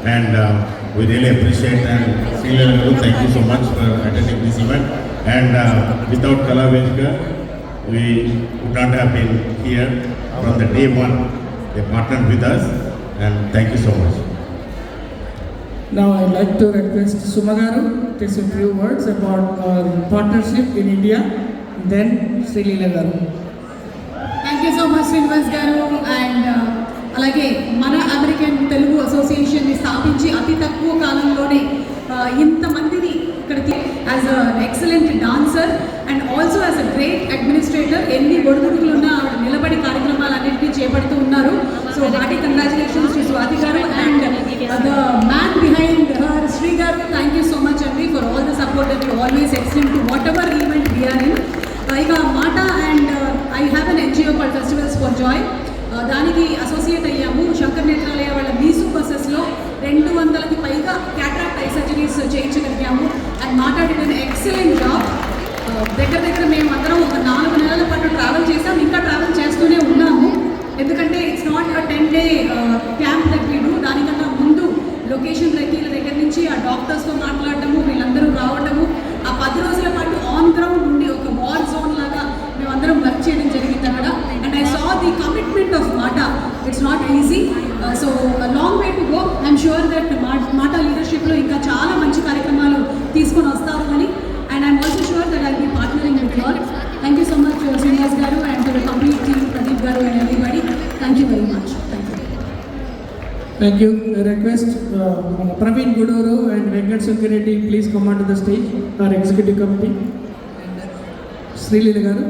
and we really appreciate. And Srilal Garu, thank you so much for attending this event. And without Kala Vedika, we would not have been here from the day one. They partnered with us, and thank you so much. Now I'd like to request Sumagaru to say a few words about our partnership in India, then Sri Leela Garu. Thank you so much, Srinivas Garu, and అలాగే మన American Telugu అసోసియేషన్ని స్థాపించి అతి తక్కువ కాలంలోనే ఇంతమందిని ఇక్కడికి as an excellent dancer and also as a great administrator ఎన్ని ఒడిదుడుకులున్నా ఆవిడ నిలబడి కార్యక్రమాలన్నింటినీ చేపడుతూ ఉన్నారు. So hearty congratulations to Swathi garu and the man behind her Shri garu. Thank you so much అండి for all the support that you always extend to whatever event we're in. ఇక మాట and I have an NGO called festivals for joy. దానికి associate అయ్యాము. శంకర్ నేత్రాలయ వాళ్ళ మీసు బస్సెస్లో 200కి పైగా cataract I surgeries చేయించగలిగాము. And మాట్లాడిన excellent job. దగ్గర మేము అందరం ఒక 4 నెలల పాటు ట్రావెల్ చేసాం, ఇంకా ట్రావెల్ చేస్తూనే ఉన్నాము. ఎందుకంటే it's not a 10-day camp that we do. దానికన్నా ముందు లొకేషన్ రెక్కీల దగ్గర నుంచి ఆ డాక్టర్స్తో మాట్లాడటము, వీళ్ళందరూ రావడము, ఆ 10 రోజుల పాటు ఆన్ గ్రౌండ్ ఉండి ఒక వార్ జోన్ లాగా మేమందరం వర్క్ చేయడం జరిగింది అక్కడ. And I saw the commitment of MATA. It's not easy. So long way to go. I'm sure that MATA లీడర్షిప్లో ఇంకా చాలా మంచి కార్యక్రమాలు తీసుకొని వస్తారు అని. And I'm also sure that I be partnering with you all. Thank you so much Srinivas garu and the complete team, Pradeep garu and everybody. Thank you very much. Thank you. I request Praveen Guduru and Venkat Sankareddy please come onto the stage, our executive committee. Sri Leela Garu.